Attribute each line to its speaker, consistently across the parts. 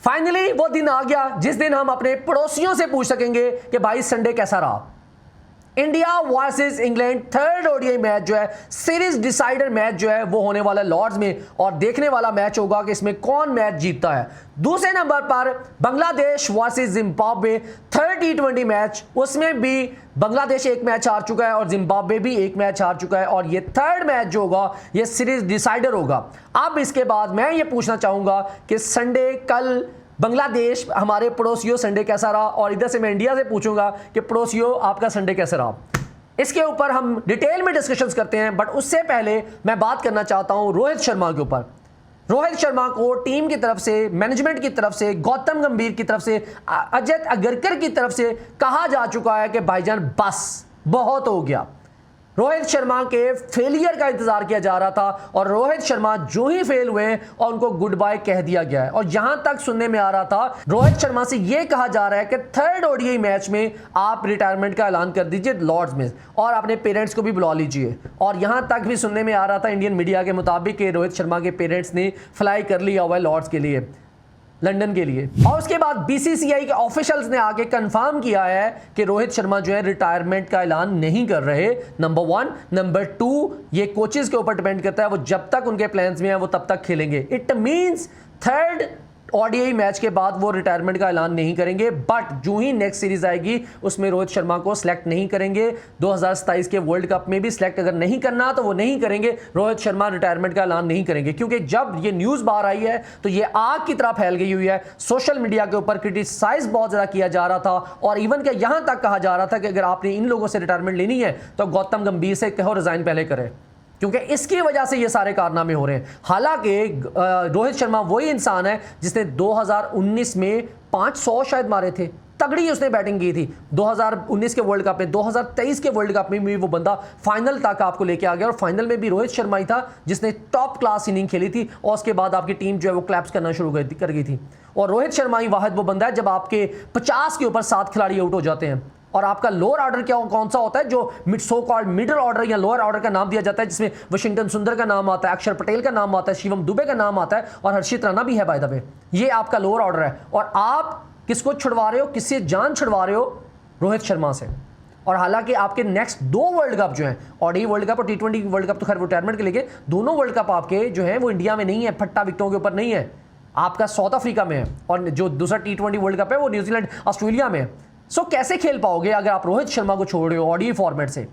Speaker 1: Finally वो दिन आ गया जिस दिन हम अपने पड़ोसियों से पूछ सकेंगे कि भाई संडे कैसा रहा। India versus England third ODI match जो है, सीरीज डिसाइडर मैच जो है वो होने वाला है लॉर्ड्स में, और देखने वाला मैच होगा कि इसमें कौन मैच जीतता है। दूसरे नंबर पर बांग्लादेश वर्सेस जिम्बाब्वे थर्ड टी20 मैच, उसमें भी बांग्लादेश एक मैच हार चुका है और जिम्बाब्वे भी एक मैच हार चुका है, और ये थर्ड मैच जो होगा ये सीरीज डिसाइडर होगा। अब इसके बाद मैं ये पूछना चाहूंगा कि संडे कल बांग्लादेश हमारे पड़ोसियों संडे कैसा रहा, और इधर से मैं इंडिया से पूछूंगा कि पड़ोसियों आपका संडे कैसा रहा। इसके ऊपर हम डिटेल में डिस्कशंस करते हैं, बट उससे पहले मैं बात करना चाहता हूं रोहित शर्मा के ऊपर। रोहित शर्मा को टीम की तरफ से, मैनेजमेंट की तरफ से, गौतम गंभीर की तरफ से, अजय अगरकर की तरफ से कहा जा चुका है कि भाईजान बस बहुत हो गया। रोहित शर्मा के फेलियर का इंतजार किया जा रहा था और रोहित शर्मा जो ही फेल हुए और उनको गुड बाय कह दिया गया है। और यहां तक सुनने में आ रहा था रोहित शर्मा से यह कहा जा रहा है कि थर्ड ओडीआई मैच में आप रिटायरमेंट का ऐलान कर दीजिए लॉर्ड्स में, और अपने पेरेंट्स को भी बुला लीजिए। और यहां तक भी सुनने में आ रहा था इंडियन मीडिया के मुताबिक कि रोहित शर्मा के पेरेंट्स ने फ्लाई कर लिया हुआ है लॉर्ड्स के लिए, लंदन के लिए। और उसके बाद बीसीसीआई के ऑफिशियल्स ने आगे कंफर्म किया है कि रोहित शर्मा जो है रिटायरमेंट का ऐलान नहीं कर रहे, नंबर 1। नंबर 2, ये कोचेस के ऊपर डिपेंड करता है, वो जब तक उनके प्लान्स में है वो तब तक खेलेंगे। It means third ODI match के बाद वो रिटायरमेंट का ऐलान नहीं करेंगे, बट जो ही नेक्स्ट सीरीज आएगी उसमें रोहित शर्मा को सिलेक्ट नहीं करेंगे। 2027 के वर्ल्ड कप में भी सिलेक्ट अगर नहीं करना तो वो नहीं करेंगे। रोहित शर्मा रिटायरमेंट का ऐलान नहीं करेंगे, क्योंकि जब ये न्यूज बाहर आई है तो ये आग की तरह फैल गई हुई है। सोशल मीडिया के ऊपर क्रिटिसाइज बहुत ज्यादा किया जा रहा था, और इवन के यहां तक कहा जा रहा था कि अगर आपने इन लोगों से रिटायरमेंट लेनी है तो गौतम गंभीर से कहो रिजाइन पहले करे, क्योंकि इसकी वजह से ये सारे कारनामे हो रहे हैं। हालांकि रोहित शर्मा वही इंसान है जिसने 2019 में 500 शायद मारे थे, तगड़ी उसने बैटिंग की थी 2019 के वर्ल्ड कप में। 2023 के वर्ल्ड कप में भी वो बंदा फाइनल तक आपको लेके आ गया, और फाइनल में भी रोहित शर्मा ही था जिसने टॉप क्लास इनिंग खेली थी, और उसके बाद आपकी टीम जो है वो क्लैप्स करना शुरू कर गई थी। और रोहित शर्मा ही वाहिद वो बंदा है जब आपके 50 के ऊपर 7 खिलाड़ी आउट हो जाते हैं, और आपका लोअर ऑर्डर क्या कौन सा होता है, जो सो कॉल्ड मिडिल ऑर्डर या लोअर ऑर्डर का नाम दिया जाता है, जिसमें वाशिंगटन सुंदर का नाम आता है, अक्षर पटेल का नाम आता है, शिवम दुबे का नाम आता है, और हर्षित राणा भी है बाय द वे। ये आपका लोअर ऑर्डर है, और आप किसको छुड़वा रहे हो, किससे जान छुड़वा रहे हो? रोहित शर्मा से। और हालांकि आपके नेक्स्ट 2 वर्ल्ड कप जो हैं, ओडीआई वर्ल्ड कप और टी20 वर्ल्ड कप तो खैर रिटायरमेंट के लिए, दोनों वर्ल्ड कप आपके जो है वो इंडिया में नहीं है, फट्टा विकेटों के ऊपर नहीं है, आपका साउथ अफ्रीका में है, और जो दूसरा टी20 वर्ल्ड कप है वो न्यूजीलैंड ऑस्ट्रेलिया में है। सो कैसे खेल पाओगे अगर आप रोहित शर्मा को छोड़ रहे हो ओडीआई फॉर्मेट से?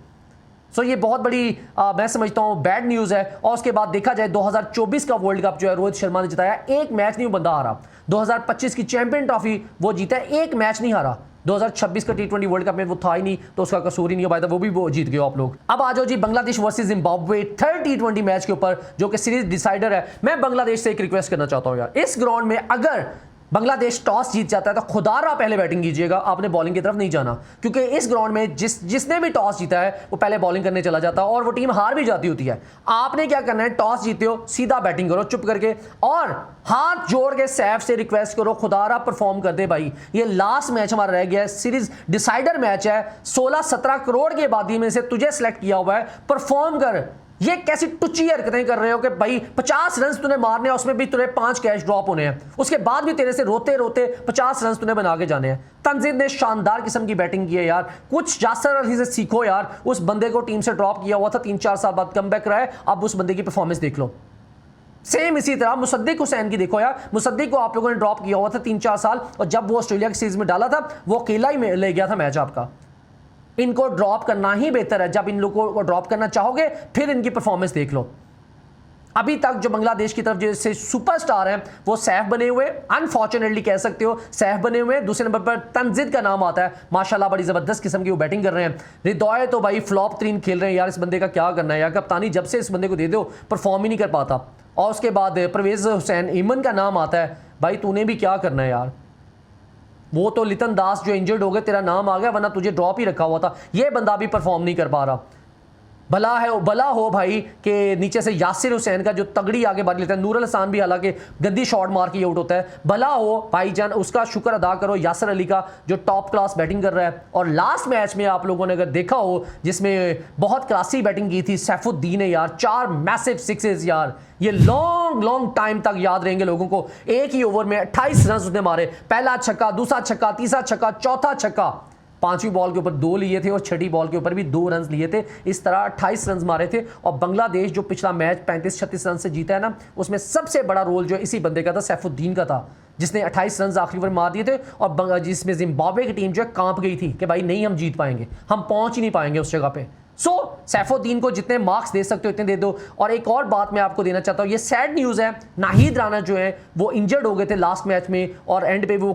Speaker 1: सो ये बहुत बड़ी मैं समझता हूं बैड न्यूज है। और उसके बाद देखा जाए 2024 का वर्ल्ड कप जो है रोहित शर्मा ने जिताया, एक मैच नहीं वो बंदा हारा। 2025 की चैंपियन ट्रॉफी वो जीता, एक मैच नहीं हारा। 2026 का टी20 वर्ल्ड कप में वो था ही नहीं, तो उसका कसूर ही नहीं हो पाया था, वो भी वो जीत गए आप लोग। अब आ जाओ जी बांग्लादेश वर्सेस जिम्बाब्वे थर्ड टी20 मैच के ऊपर, जो कि सीरीज डिसाइडर है। मैं बांग्लादेश से एक रिक्वेस्ट करना चाहता हूं यार, इस ग्राउंड में अगर बांग्लादेश टॉस जीत जाता है तो खुदारा पहले बैटिंग कीजिएगा, आपने बॉलिंग की तरफ नहीं जाना, क्योंकि इस ग्राउंड में जिसने भी टॉस जीता है वो पहले बॉलिंग करने चला जाता है, और वो टीम हार भी जाती होती है। आपने क्या करना है, टॉस जीते हो सीधा बैटिंग करो चुप करके, और हाथ जोड़ के सैफ से रिक्वेस्ट करो खुदारा परफॉर्म कर दे भाई। ये लास्ट मैच हमारा रह गया है, सीरीज डिसाइडर मैच है, 16-17 करोड़ की आबादी में से तुझे सेलेक्ट किया हुआ है, परफॉर्म कर। ये कैसी टुच्ची हरकतें कर रहे हो कि भाई 50 रन तूने मारने हैं, उसमें भी तुझे 5 कैच ड्रॉप होने हैं, उसके बाद भी तेरे से रोते रोते 50 रन तूने बना के जाने हैं। तंजीद ने शानदार किस्म की बैटिंग की है यार, कुछ जासर अली से सीखो यार। उस बंदे को टीम से ड्रॉप किया हुआ था, 3-4 साल बाद कमबैक रहा है, अब उस बंदे की परफॉर्मेंस देख लो। सेम इसी तरह मुसद्दिक हुसैन की देखो यार, मुसद्दिक को आप लोगों ने ड्रॉप किया हुआ था 3-4 साल, और जब वो ऑस्ट्रेलिया की सीरीज में डाला था वो अकेला ही ले गया था मैच आपका। इनको ड्रॉप करना ही बेहतर है, जब इन लोगों को ड्रॉप करना चाहोगे फिर इनकी परफॉर्मेंस देख लो। अभी तक जो बांग्लादेश की तरफ जैसे सुपरस्टार हैं वो सैफ बने हुए, अनफॉर्चुनेटली कह सकते हो सैफ बने हुए। दूसरे नंबर पर तंजीद का नाम आता है, माशाल्लाह बड़ी जबरदस्त किस्म की वो बैटिंग कर रहे हैं। रिदोय तो भाई फ्लॉप 3 खेल रहे हैं यार, इस बंदे का क्या करना है यार, कप्तानी जब से इस बंदे को दे दो परफॉर्म ही नहीं कर पाता। और उसके बाद परवेज हुसैन ईमन का नाम आता है, भाई तूने भी क्या करना है यार, वो तो लितन दास जो इंजर्ड हो गए तेरा नाम आ गया, वरना तुझे ड्रॉप ही रखा हुआ था। ये बंदा भी परफॉर्म नहीं कर पा रहा। भला हो भाई कि नीचे से यासिर हुसैन का जो तगड़ी आगे बढ़ लेता है, नूरुल हसन भी हालांकि गंदी शॉट मार के आउट होता है, भला हो भाईजान, उसका शुक्र अदा करो यासिर अली का जो टॉप क्लास बैटिंग कर रहा है। और लास्ट मैच में आप लोगों ने अगर देखा हो जिसमें बहुत क्लासी बैटिंग की थी सैफुद्दीन ने यार, 4 मैसिव सिक्सेस यार, ये लॉन्ग टाइम तक याद रहेंगे लोगों को। एक ही ओवर में 28 रन उसने मारे, पहला छक्का, दूसरा छक्का, तीसरा छक्का, चौथा छक्का, 5वीं बॉल के ऊपर 2 लिए थे और 6ठी बॉल के ऊपर भी 2 रन लिए थे। इस तरह 28 रन मारे थे। और बांग्लादेश जो पिछला मैच 35-36 रन से जीता है ना, उसमें सबसे बड़ा रोल जो इसी बंदे का था, सैफुद्दीन का था, जिसने 28 रन आखिरी ओवर मार दिए थे। और जिसमें जिम्बाब्वे की टीम जो है कांप गई थी कि भाई नहीं हम जीत पाएंगे, हम पहुंच ही नहीं पाएंगे उस जगह पे। सैफुद्दीन को जितने मार्क्स दे सकते हो इतने दे दो। और एक और बात मैं आपको देना चाहता हूं, ये सैड न्यूज़ है, नाहिद राणा जो है वो इंजर्ड हो गए थे लास्ट मैच में और एंड पे वो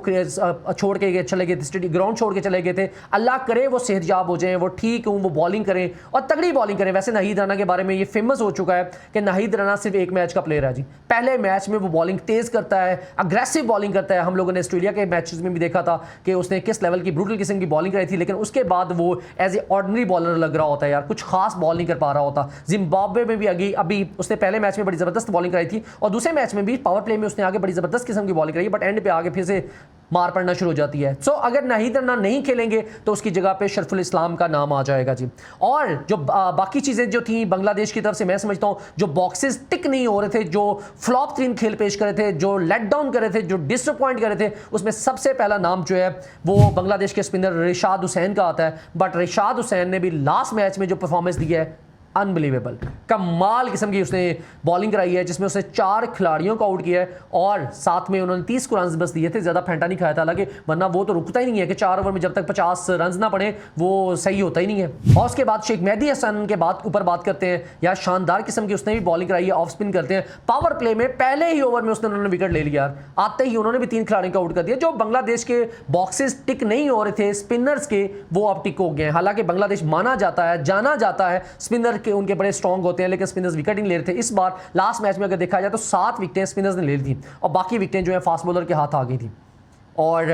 Speaker 1: छोड़ के चले गए थे, ग्राउंड छोड़ के चले गए थे। अल्लाह करे वो सेहतयाब हो जाएं, वो ठीक हो, वो बॉलिंग करें और तगड़ी बॉलिंग करें। वैसे नाहिद राणा के बारे में ये फेमस हो चुका है कि नाहिद राणा सिर्फ एक मैच का प्लेयर है जी। पहले मैच में वो बॉलिंग तेज करता है, अग्रेसिव बॉलिंग करता है। हम लोगों ने ऑस्ट्रेलिया के मैचेस में भी देखा था कि उसने किस लेवल की ब्रूटल किस्म की बॉलिंग कराई थी, लेकिन उसके बाद वो एज ए ऑर्डिनरी बॉलर लग रहा होता है यार, कुछ खास बॉल नहीं कर पा रहा होता। जिम्बाब्वे में भी अभी उसने पहले मैच में बड़ी जबरदस्त बॉलिंग कराई थी और दूसरे मैच में भी पावर प्ले में उसने आगे बड़ी जबरदस्त किस्म की बॉलिंग कराई, बट एंड पे आगे फिर से मार पड़ना शुरू हो जाती है। अगर नाहिद राणा नहीं खेलेंगे तो उसकी जगह पे शरफुल इस्लाम का नाम आ जाएगा जी। और जो बाकी चीजें जो थी बांग्लादेश की तरफ से, मैं समझता हूं जो बॉक्सेस टिक नहीं हो रहे थे, जो फ्लॉप 3 खेल पेश कर रहे थे, जो लेट डाउन कर रहे थे, जो डिसअपॉइंट कर रहे थे, उसमें सबसे पहला नाम जो है वो बांग्लादेश के स्पिनर रिशाद हुसैन का आता है। बट रिशाद हुसैन ने भी लास्ट मैच में जो परफॉर्मेंस दी है, अनबिलीवेबल, कमाल किस्म की उसने बॉलिंग कराई है, जिसमें उसने 4 खिलाड़ियों को आउट किया है और साथ में उन्होंने 30 को रन बस दिए थे, ज़्यादा फेंटा नहीं खाया था। हालांकि वरना वो तो रुकता ही नहीं है कि 4 ओवर में जब तक 50 रन ना पड़े वो सही होता ही नहीं है। और उसके बाद शेख मेहदी हसन के ऊपर बात करते हैं यार, शानदार किस्म की उसने भी बॉलिंग कराई है, ऑफ स्पिन करते हैं। पावर प्ले में पहले ही ओवर में उन्होंने विकेट ले लिया, आते ही उन्होंने भी 3 खिलाड़ियों को आउट कर दिया। जो बांग्लादेश के बॉक्सेस टिक नहीं हो रहे थे स्पिनर्स के, वो अब टिक हो गए हैं। हालांकि बांग्लादेश माना जाता है, जाना जाता है स्पिनर के उनके बड़े स्ट्रॉन्ग होते हैं, लेकिन स्पिनर्स विकेट नहीं ले रहे थे। इस बार लास्ट मैच में अगर देखा जाए तो 7 विकेटें स्पिनर्स ने ले ली थी और बाकी विकेटें जो है फास्ट बॉलर के हाथ आ गई थी। और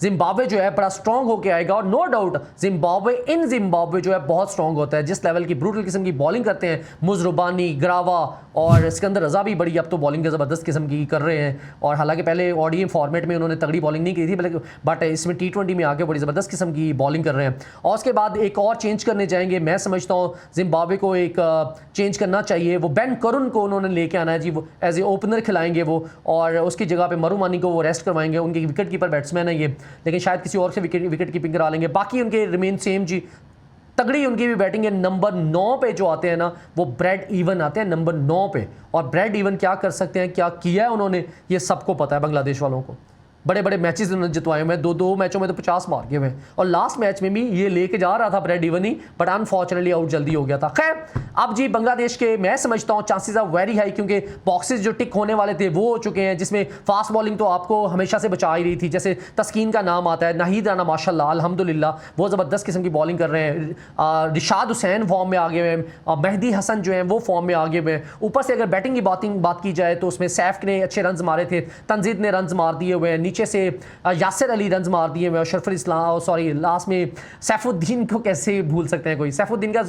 Speaker 1: जिम्बाब्वे जो है बड़ा स्ट्रॉन्ग होकर आएगा और नो डाउट जिम्बाब्वे जो है बहुत स्ट्रॉन्ग होता है। जिस लेवल की ब्रूटल किस्म की बॉलिंग करते हैं मुजरुबानी, ग्रावा और सिकंदर रजा भी बड़ी अब तो बॉलिंग ज़बरदस्त किस्म की कर रहे हैं। और हालांकि पहले ओडीआई फॉर्मेट में उन्होंने तगड़ी बॉलिंग नहीं की थी, बट इसमें T20 में आके बड़ी ज़बरदस्त किस्म की बॉलिंग कर रहे हैं। और उसके बाद एक और चेंज करने जाएंगे, मैं समझता हूँ जिम्बाब्वे को एक चेंज करना चाहिए। वो बेन करुन को उन्होंने लेके आना है जी, वो एज ए ओपनर खिलाएंगे वो, और उसकी जगह पे मरुमानी को वो रेस्ट करवाएंगे। उनके विकेट कीपर बैट्समैन है ये, लेकिन शायद किसी और से विकेट कीपिंग करा लेंगे। बाकी उनके रिमेन सेम जी, तगड़ी उनकी भी बैटिंग है। नंबर 9 पे जो आते हैं ना, वो ब्रेड इवन आते हैं नंबर 9 पे। और ब्रेड इवन क्या कर सकते हैं, क्या किया है उन्होंने, ये सबको पता है बांग्लादेश वालों को। बड़े बड़े मैचेस उन्होंने जितवाए हुए हैं, 2 मैचों में तो 50 मार के हुए हैं और लास्ट मैच में भी ये लेके जा रहा था bread even he, but unfortunately out जल्दी हो गया था। खैर अब जी बांग्लादेश के मैं समझता हूं चांसेस आर वेरी हाई, क्योंकि बॉक्सेस जो टिक होने वाले थे वो हो चुके हैं, जिसमें फास्ट बॉलिंग तो आपको हमेशा से बचा ही रही थी। जैसे तस्कीन का नाम आता है, नाहिद राणा माशाल्लाह अल्हम्दुलिल्लाह वो ज़बरदस्त किस्म की बॉलिंग कर रहे हैं। रिशाद हुसैन फॉर्म में आगे हुए हैं और मेहदी हसन जो है वो फॉर्म में आगे हुए हैं। ऊपर से अगर बैटिंग की बात की जाए तो उसमें सैफ ने अच्छे रन मारे थे, तंजीद ने रन मार दिए हुए हैं, नीचे से यासिर अली रन मार दिए हुए, शरफुल इस्लाम लास्ट में सैफुद्दीन को कैसे भूल सकते हैं कोई। सैफुद्दीन का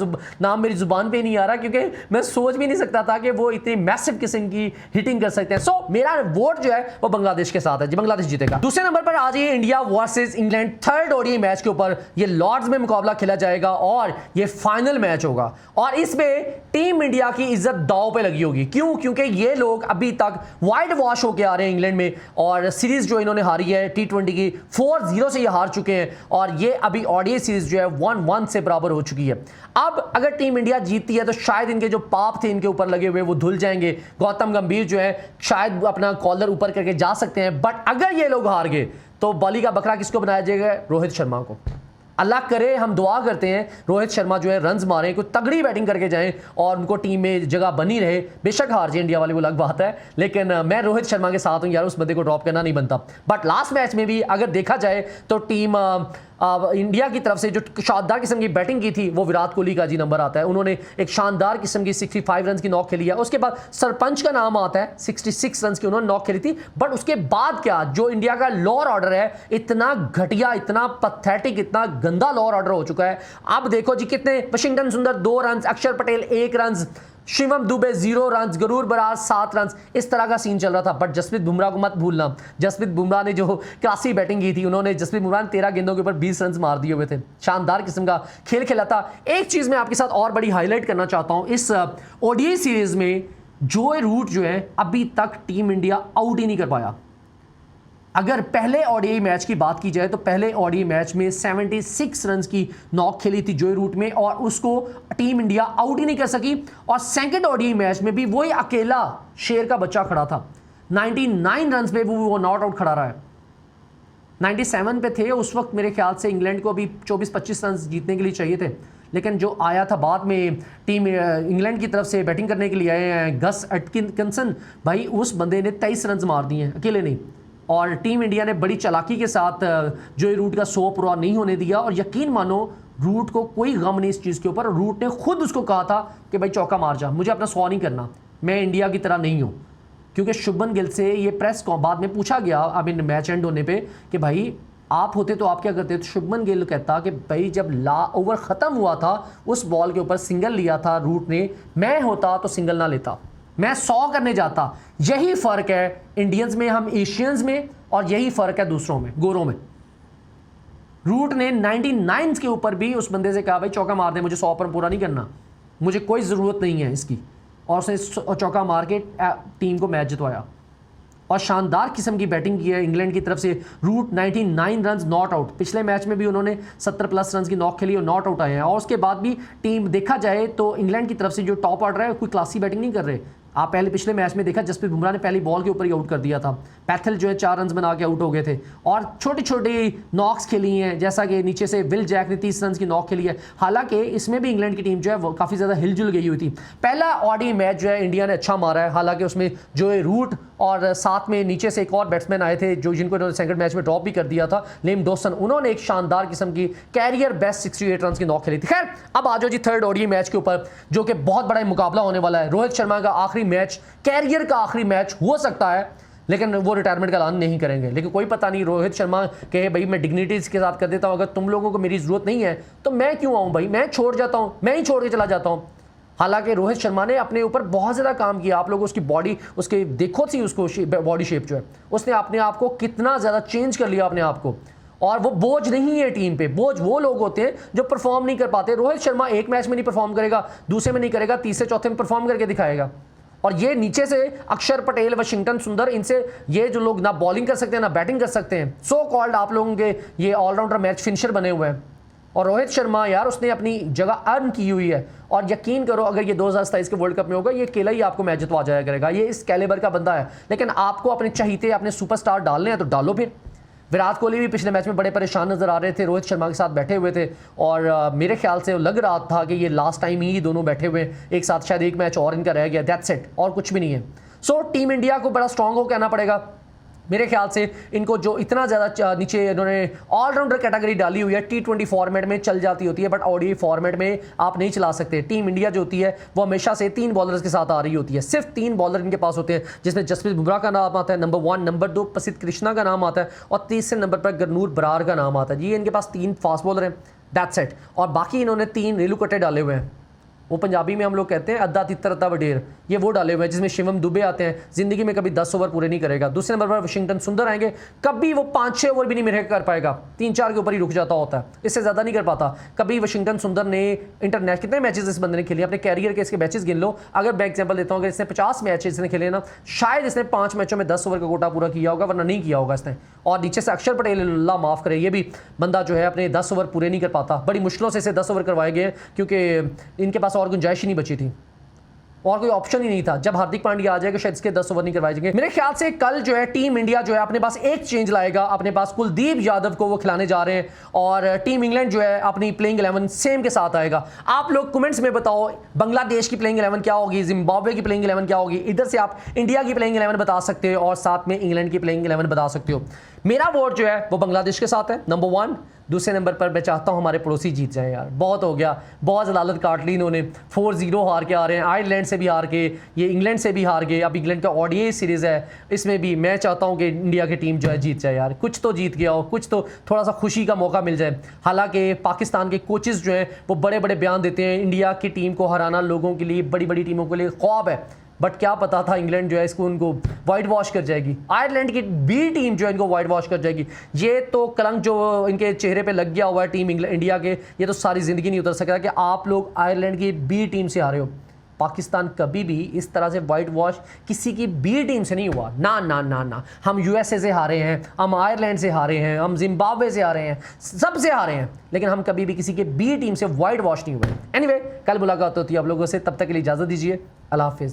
Speaker 1: नाम मेरी जुबान पे नहीं आ रहा, क्योंकि मैं सोच भी नहीं सकता था कि वो इतनी मैसिव किस्म की हिटिंग कर सकते हैं। मेरा वोट जो है वो बांग्लादेश के साथ है जी, बांग्लादेश जीतेगा। दूसरे नंबर पर आ जाइए India versus England, 3rd ODI match के ऊपर ये लॉर्ड्स में मुकाबला खेला जाएगा और ये फाइनल मैच होगा और इसमें टीम इंडिया की इज्जत दांव पे लगी होगी। क्यों? क्योंकि ये लोग अभी तक वाइट वॉश होकर आ रहे हैं इंग्लैंड में और सीरीज जो इन्होंने हारी है T20 की 4-0 से ये हार चुके हैं और ये अभी ओडीआई सीरीज जो है 1-1 से बराबर हो चुकी है। अब अगर टीम इंडिया जीतती है तो शायद इनके जो पाप थे इनके ऊपर लगे हुए वो धुल जाएंगे। गौतम गंभीर जो है शायद अपना कॉलर ऊपर करके जा सकते हैं, बट अगर ये लोग हार गए तो बलि का बकरा किसको बनाया जाएगा? रोहित शर्मा को। अल्लाह करे, हम दुआ करते हैं रोहित शर्मा जो है रन्स मारे, कोई तगड़ी बैटिंग करके जाएं और उनको टीम में जगह बनी रहे। बेशक हार जाए इंडिया वाले वो अलग बात है, लेकिन मैं रोहित शर्मा के साथ हूं यार, उस बंदे को ड्रॉप करना नहीं बनता। बट लास्ट मैच में भी अगर देखा जाए तो टीम इंडिया की तरफ से जो शानदार किस्म की बैटिंग की थी वो विराट कोहली का जी नंबर आता है। उन्होंने एक शानदार किस्म की 65 रन की नॉक खेली है। उसके बाद सरपंच का नाम आता है, 66 रन की उन्होंने नॉक खेली थी। बट उसके बाद क्या जो इंडिया का लोअर ऑर्डर है, इतना घटिया, इतना पथेटिक, इतना गंदा लॉ ऑर्डर हो चुका है। अब देखो जी कितने, वशिंगटन सुंदर 2 run, Akshar Patel 1 run, Shivam Dube 0 run, गरूर बराज 7 रन, इस तरह का सीन चल रहा था। बट जसप्रीत बुमराह को मत भूलना, जसप्रीत बुमराह ने जो क्लासी बैटिंग की थी, उन्होंने जसप्रीत बुमराह ने 13 गेंदों के ऊपर 20 रन मार दिए हुए थे। शानदार किस्म का खेल खेला था। एक चीज मैं आपके साथ और बड़ी हाईलाइट करना चाहता हूं, इस ओडीआई सीरीज में जोए रूट जो है अभी तक टीम इंडिया आउट ही नहीं कर पाया। अगर पहले ओडीआई मैच की बात की जाए तो पहले ओडीआई मैच में 76 रन की नॉक खेली थी जोए रूट में और उसको टीम इंडिया आउट ही नहीं कर सकी। और सेकंड ओडीआई मैच में भी वही अकेला शेर का बच्चा खड़ा था, 99 रन पे वो नॉट आउट खड़ा रहा है। 97 पे थे उस वक्त, मेरे ख्याल से इंग्लैंड को अभी 24-25 रन जीतने के लिए चाहिए थे। लेकिन जो आया था बाद में टीम इंग्लैंड की तरफ से बैटिंग करने के लिए आए हैं गस एटकिंसन, भाई उस बंदे ने 23 रन मार दिए हैं अकेले नहीं। और टीम इंडिया ने बड़ी चालाकी के साथ जो रूट का 100 पूरा नहीं होने दिया। और यकीन मानो रूट को कोई गम नहीं इस चीज़ के ऊपर। रूट ने खुद उसको कहा था कि भाई चौका मार जा, मुझे अपना 100 नहीं करना, मैं इंडिया की तरह नहीं हूँ। क्योंकि शुभमन गिल से ये प्रेस को बाद में पूछा गया अब इन मैच एंड होने पे कि भाई आप होते तो आप क्या करते। तो शुभमन गिल कहता कि भाई जब ओवर ख़त्म हुआ था उस बॉल के ऊपर सिंगल लिया था रूट ने, मैं होता तो सिंगल ना लेता, मैं 100 करने जाता। यही फर्क है इंडियंस में, हम एशियंस में, और यही फर्क है दूसरों में, गोरों में। रूट ने 99 के ऊपर भी उस बंदे से कहा भाई चौका मार दे, मुझे 100 पर पूरा नहीं करना, मुझे कोई ज़रूरत नहीं है इसकी। और उसने चौका मार के टीम को मैच जितवाया। और शानदार किस्म की बैटिंग की है इंग्लैंड की तरफ से। रूट 99 रन नॉट आउट, पिछले मैच में भी उन्होंने 70+ रन की नॉक खेली और नॉट आउट आए हैं। और उसके बाद भी टीम देखा जाए तो इंग्लैंड की तरफ से जो टॉप ऑर्डर है कोई क्लासी बैटिंग नहीं कर रहे। आप पहले पिछले मैच में देखा जसप्रीत बुमराह ने पहली बॉल के ऊपर ही आउट कर दिया था, पैथल जो है 4 रन बना के आउट हो गए थे। और छोटी छोटी नॉक्स खेली हैं, जैसा कि नीचे से विल जैक ने 30 रन की नॉक खेली है। हालांकि इसमें भी इंग्लैंड की टीम जो है वो काफ़ी ज़्यादा हिलजुल गई हुई थी। पहला ओडीआई मैच जो है इंडिया ने अच्छा मारा है, हालांकि उसमें जो रूट और साथ में नीचे से एक और बैट्समैन आए थे जो जिनको इन्होंने सेकंड मैच में ड्रॉप भी कर दिया था, लिम डॉसन, उन्होंने एक शानदार किस्म की कैरियर बेस्ट 68 रन की नॉक खेली थी। खैर अब आ जाओ जी थर्ड ओडीआई मैच के ऊपर, जो कि बहुत बड़ा मुकाबला होने वाला है। रोहित शर्मा का आखिरी मैच, कैरियर का आखिरी मैच हो सकता है, लेकिन वो रिटायरमेंट का ऐलान नहीं करेंगे। लेकिन कोई पता नहीं, रोहित शर्मा कहे भाई मैं डिग्निटीज के साथ कर देता हूं, अगर तुम लोगों को मेरी जरूरत नहीं है तो मैं क्यों आऊं भाई, मैं छोड़ जाता हूं, मैं ही छोड़ के चला जाता हूं। हालांकि रोहित शर्मा ने अपने ऊपर बहुत ज़्यादा काम किया। आप लोग उसकी बॉडी, उसके देखो सी उसको बॉडी शेप जो है, उसने अपने आप को कितना ज़्यादा चेंज कर लिया अपने आप को। और वो बोझ नहीं है टीम पे, बोझ वो लोग होते हैं जो परफॉर्म नहीं कर पाते। रोहित शर्मा एक मैच में नहीं परफॉर्म करेगा, दूसरे में नहीं करेगा, तीसरे चौथे में परफॉर्म करके दिखाएगा। और ये नीचे से अक्षर पटेल, वशिंगटन सुंदर, इनसे ये जो लोग ना बॉलिंग कर सकते हैं ना बैटिंग कर सकते हैं, सो कॉल्ड आप लोगों के ये ऑलराउंडर मैच फिनिशर बने हुए हैं। और रोहित शर्मा यार उसने अपनी जगह अर्न की हुई है। और यकीन करो अगर ये 2027 के वर्ल्ड कप में होगा, ये अकेला ही आपको मैच जितवा जाया करेगा। ये इस कैलिबर का बंदा है। लेकिन आपको अपने चहीते, अपने सुपरस्टार डालने हैं तो डालो फिर। विराट कोहली भी पिछले मैच में बड़े परेशान नजर आ रहे थे, रोहित शर्मा के साथ बैठे हुए थे। और मेरे ख्याल से लग रहा था कि ये लास्ट टाइम ही दोनों बैठे हुए एक साथ, शायद एक मैच और इनका रह गया, दैट्स इट, और कुछ भी नहीं है। सो टीम इंडिया को बड़ा स्ट्रांग हो कहना पड़ेगा मेरे ख्याल से। इनको जो इतना ज़्यादा नीचे इन्होंने ऑलराउंडर कैटेगरी डाली हुई है, T20 फॉर्मेट में चल जाती होती है, बट ओडीआई फॉर्मेट में आप नहीं चला सकते। टीम इंडिया जो होती है वो हमेशा से 3 बॉलर्स के साथ आ रही होती है, सिर्फ 3 बॉलर इनके पास होते हैं, जिसमें जसप्रीत बुमराह का नाम आता है नंबर 1, नंबर 2 प्रसिद्ध कृष्णा का नाम आता है, और तीसरे नंबर पर गरूर बरार का नाम आता है। ये इनके पास 3 फास्ट बॉलर हैं, दैट्स इट। और बाकी इन्होंने 3 रेलू कट्टे डाले हुए हैं, वो पंजाबी में हम लोग कहते हैं अद्धा तितर अद्धा वडेर, ये वो डाले हुए हैं, जिसमें शिवम दुबे आते हैं, जिंदगी में कभी 10 ओवर पूरे नहीं करेगा। दूसरे नंबर पर वशिंगटन सुंदर आएंगे, कभी वो 5-6 ओवर भी नहीं मेरे कर पाएगा, 3-4 के ऊपर ही रुक जाता होता है, इससे ज़्यादा नहीं कर पाता कभी। वशिंगटन सुंदर ने इंटरनेशनल कितने मैचेस इस बंदे ने खेले अपने कैरियर के, इसके मैचेस गिन लो। अगर मैं एग्जाम्पल देता हूँ, अगर इसने 50 मैचेस इसने खेले ना, शायद इसने 5 मैचों में 10 ओवर का कोटा पूरा किया होगा, वरना नहीं किया होगा इसने। और नीचे से अक्षर पटेल, अल्लाह माफ़ करे, ये भी बंदा जो है अपने 10 ओवर पूरे नहीं कर पाता, बड़ी मुश्किलों से इसे 10 ओवर करवाए गए, क्योंकि इनके पास और गुंजाइश ही नहीं बची थी, और कोई ऑप्शन ही नहीं था। जब हार्दिक पांड्या आ जाएगा शायद इसके 10 ओवर नहीं करवाए जाएंगे। मेरे ख्याल से कल जो है टीम इंडिया जो है अपने पास एक चेंज लाएगा, अपने पास कुलदीप यादव को वो खिलाने जा रहे हैं, और टीम इंग्लैंड जो है अपनी प्लेइंग 11 सेम के साथ आएगा। आप लोग कमेंट्स में बताओ बांग्लादेश की प्लेइंग 11 क्या होगी, जिम्बाब्वे की प्लेइंग 11 क्या होगी, इधर से आप इंडिया की प्लेइंग 11 बता सकते हो और साथ में इंग्लैंड की प्लेइंग 11 बता सकते हो। मेरा वोट जो है वो बांग्लादेश के साथ है नंबर 1। दूसरे नंबर पर मैं चाहता हूं हमारे पड़ोसी जीत जाएं यार, बहुत हो गया, बहुत जलालत काट ली इन्होंने। 4-0 हार के आ रहे हैं, आयरलैंड से भी हार के, ये इंग्लैंड से भी हार गए, अब इंग्लैंड का ओडीआई सीरीज़ है, इसमें भी मैं चाहता हूं कि इंडिया की टीम जो है जीत जाए यार, कुछ तो जीत गया हो, कुछ तो थोड़ा सा खुशी का मौका मिल जाए। हालांकि पाकिस्तान के कोचेज़ जो हैं वो बड़े बड़े बयान देते हैं, इंडिया की टीम को हराना लोगों के लिए, बड़ी बड़ी टीमों के लिए ख्वाब है, बट क्या पता था इंग्लैंड जो है इसको उनको वाइट वॉश कर जाएगी, आयरलैंड की बी टीम जो है इनको वाइट वॉश कर जाएगी। ये तो कलंक जो इनके चेहरे पे लग गया हुआ है टीम इंडिया के, ये तो सारी ज़िंदगी नहीं उतर सकता कि आप लोग आयरलैंड की बी टीम से हारे हो। पाकिस्तान कभी भी इस तरह से वाइट वॉश किसी की बी टीम से नहीं हुआ, ना ना ना ना। हम यूएसए से हारे हैं, हम आयरलैंड से हारे हैं, हम जिम्बाब्वे से हारे हैं, सबसे हारे हैं, लेकिन हम कभी भी किसी के बी टीम से वाइट वॉश नहीं हुए। एनीवे, कल मुलाकात होती है आप लोगों से, तब तक के लिए इजाज़त दीजिए, अल्लाह हाफिज़।